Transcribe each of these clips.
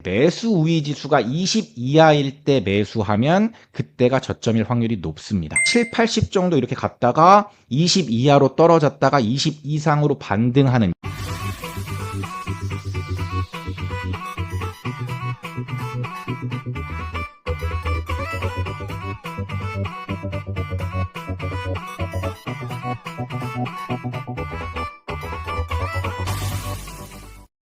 매수 우위 지수가 20 이하일 때 매수하면 그때가 저점일 확률이 높습니다. 7, 80 정도 이렇게 갔다가 20 이하로 떨어졌다가 20 이상으로 반등하는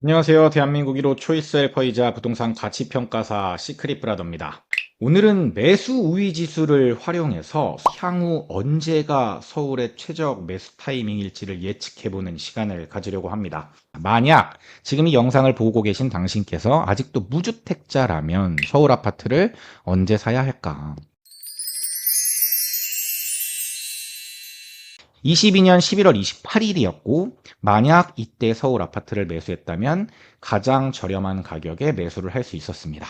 안녕하세요. 대한민국 1호 초이스 헬퍼이자 부동산 가치평가사 시크릿 브라더입니다. 오늘은 매수 우위 지수를 활용해서 향후 언제가 서울의 최적 매수 타이밍일지를 예측해보는 시간을 가지려고 합니다. 만약 지금 이 영상을 보고 계신 당신께서 아직도 무주택자라면 서울 아파트를 언제 사야 할까? 22년 11월 28일이었고 만약 이때 서울 아파트를 매수했다면 가장 저렴한 가격에 매수를 할 수 있었습니다.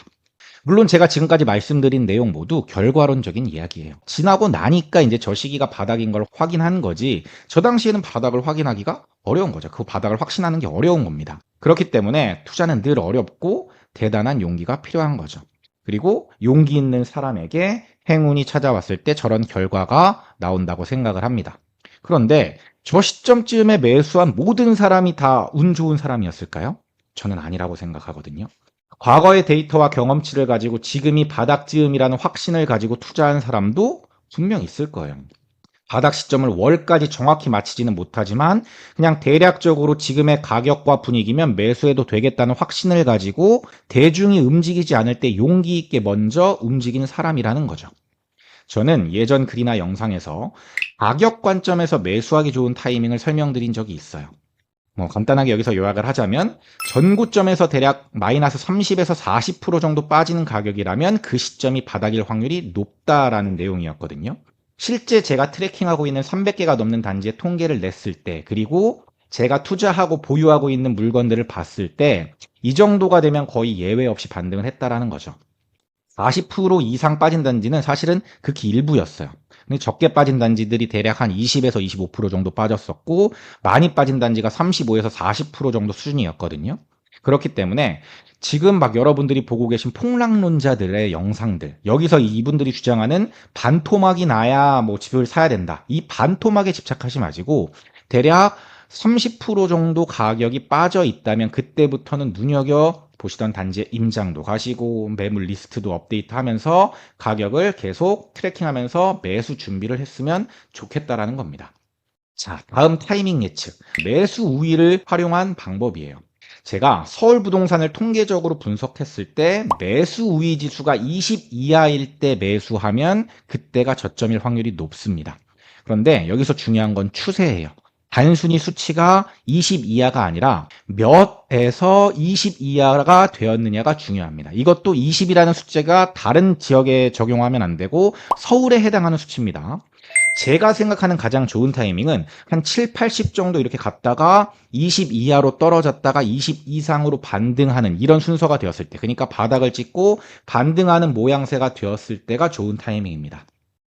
물론 제가 지금까지 말씀드린 내용 모두 결과론적인 이야기예요. 지나고 나니까 이제 저 시기가 바닥인 걸 확인한 거지 저 당시에는 바닥을 확인하기가 어려운 거죠. 그 바닥을 확신하는 게 어려운 겁니다. 그렇기 때문에 투자는 늘 어렵고 대단한 용기가 필요한 거죠. 그리고 용기 있는 사람에게 행운이 찾아왔을 때 저런 결과가 나온다고 생각을 합니다. 그런데 저 시점쯤에 매수한 모든 사람이 다 운 좋은 사람이었을까요? 저는 아니라고 생각하거든요. 과거의 데이터와 경험치를 가지고 지금이 바닥쯤이라는 확신을 가지고 투자한 사람도 분명 있을 거예요. 바닥 시점을 월까지 정확히 맞히지는 못하지만 그냥 대략적으로 지금의 가격과 분위기면 매수해도 되겠다는 확신을 가지고 대중이 움직이지 않을 때 용기 있게 먼저 움직이는 사람이라는 거죠. 저는 예전 글이나 영상에서 가격 관점에서 매수하기 좋은 타이밍을 설명드린 적이 있어요. 간단하게 여기서 요약을 하자면 전고점에서 대략 마이너스 30에서 40% 정도 빠지는 가격이라면 그 시점이 바닥일 확률이 높다라는 내용이었거든요. 실제 제가 트래킹하고 있는 300개가 넘는 단지의 통계를 냈을 때 그리고 제가 투자하고 보유하고 있는 물건들을 봤을 때 이 정도가 되면 거의 예외 없이 반등을 했다라는 거죠. 40% 이상 빠진 단지는 사실은 극히 일부였어요. 근데 적게 빠진 단지들이 대략 한 20에서 25% 정도 빠졌었고 많이 빠진 단지가 35에서 40% 정도 수준이었거든요. 그렇기 때문에 지금 막 여러분들이 보고 계신 폭락론자들의 영상들 여기서 이분들이 주장하는 반토막이 나야 뭐 집을 사야 된다. 이 반토막에 집착하지 마시고 대략 30% 정도 가격이 빠져 있다면 그때부터는 눈여겨 보시던 단지의 임장도 가시고 매물 리스트도 업데이트하면서 가격을 계속 트래킹하면서 매수 준비를 했으면 좋겠다라는 겁니다. 자, 다음 타이밍 예측. 매수 우위를 활용한 방법이에요. 제가 서울 부동산을 통계적으로 분석했을 때 매수 우위 지수가 20 이하일 때 매수하면 그때가 저점일 확률이 높습니다. 그런데 여기서 중요한 건 추세예요. 단순히 수치가 20 이하가 아니라 몇에서 20 이하가 되었느냐가 중요합니다. 이것도 20이라는 숫자가 다른 지역에 적용하면 안 되고 서울에 해당하는 수치입니다. 제가 생각하는 가장 좋은 타이밍은 한 7, 80 정도 이렇게 갔다가 20 이하로 떨어졌다가 20 이상으로 반등하는 이런 순서가 되었을 때 그러니까 바닥을 찍고 반등하는 모양새가 되었을 때가 좋은 타이밍입니다.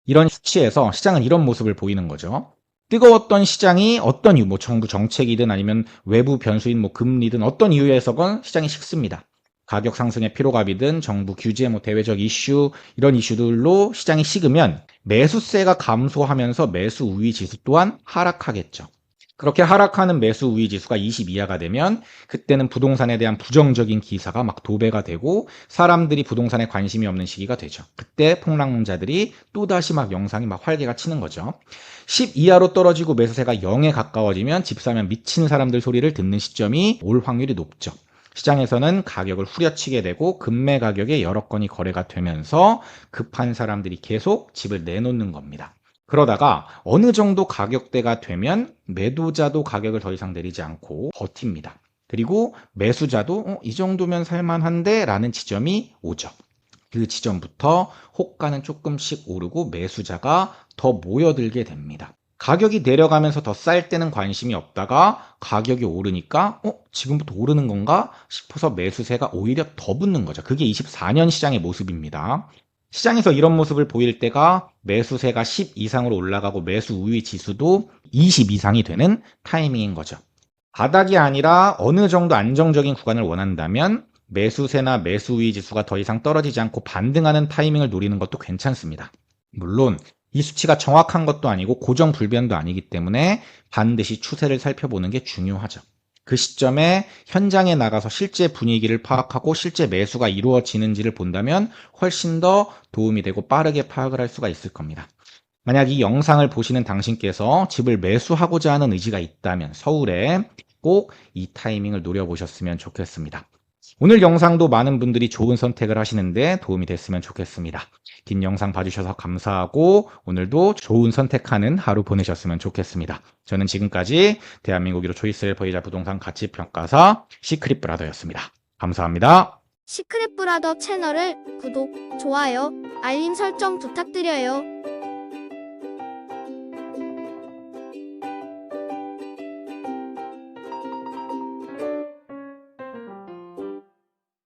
이런 수치에서 시장은 이런 모습을 보이는 거죠. 뜨거웠던 시장이 어떤 이유, 정부 정책이든 아니면 외부 변수인 금리든 어떤 이유에서건 시장이 식습니다. 가격 상승의 피로감이든 정부 규제, 대외적 이슈 이런 이슈들로 시장이 식으면 매수세가 감소하면서 매수 우위 지수 또한 하락하겠죠. 그렇게 하락하는 매수 우위 지수가 20 이하가 되면 그때는 부동산에 대한 부정적인 기사가 막 도배가 되고 사람들이 부동산에 관심이 없는 시기가 되죠. 그때 폭락론자들이 또다시 막 영상이 막 활개가 치는 거죠. 10 이하로 떨어지고 매수세가 0에 가까워지면 집 사면 미친 사람들 소리를 듣는 시점이 올 확률이 높죠. 시장에서는 가격을 후려치게 되고 급매 가격에 여러 건이 거래가 되면서 급한 사람들이 계속 집을 내놓는 겁니다. 그러다가 어느 정도 가격대가 되면 매도자도 가격을 더 이상 내리지 않고 버팁니다. 그리고 매수자도 이 정도면 살만한데 라는 지점이 오죠. 그 지점부터 호가는 조금씩 오르고 매수자가 더 모여들게 됩니다. 가격이 내려가면서 더 쌀 때는 관심이 없다가 가격이 오르니까 지금부터 오르는 건가 싶어서 매수세가 오히려 더 붙는 거죠. 그게 24년 시장의 모습입니다. 시장에서 이런 모습을 보일 때가 매수세가 10 이상으로 올라가고 매수 우위 지수도 20 이상이 되는 타이밍인 거죠. 바닥이 아니라 어느 정도 안정적인 구간을 원한다면 매수세나 매수 우위 지수가 더 이상 떨어지지 않고 반등하는 타이밍을 노리는 것도 괜찮습니다. 물론 이 수치가 정확한 것도 아니고 고정 불변도 아니기 때문에 반드시 추세를 살펴보는 게 중요하죠. 그 시점에 현장에 나가서 실제 분위기를 파악하고 실제 매수가 이루어지는지를 본다면 훨씬 더 도움이 되고 빠르게 파악을 할 수가 있을 겁니다. 만약 이 영상을 보시는 당신께서 집을 매수하고자 하는 의지가 있다면 서울에 꼭 이 타이밍을 노려보셨으면 좋겠습니다. 오늘 영상도 많은 분들이 좋은 선택을 하시는데 도움이 됐으면 좋겠습니다. 긴 영상 봐주셔서 감사하고 오늘도 좋은 선택하는 하루 보내셨으면 좋겠습니다. 저는 지금까지 대한민국 1호 초이스 헬퍼이자 부동산 가치평가사 시크릿 브라더였습니다. 감사합니다. 시크릿 브라더 채널을 구독, 좋아요, 알림 설정 부탁드려요.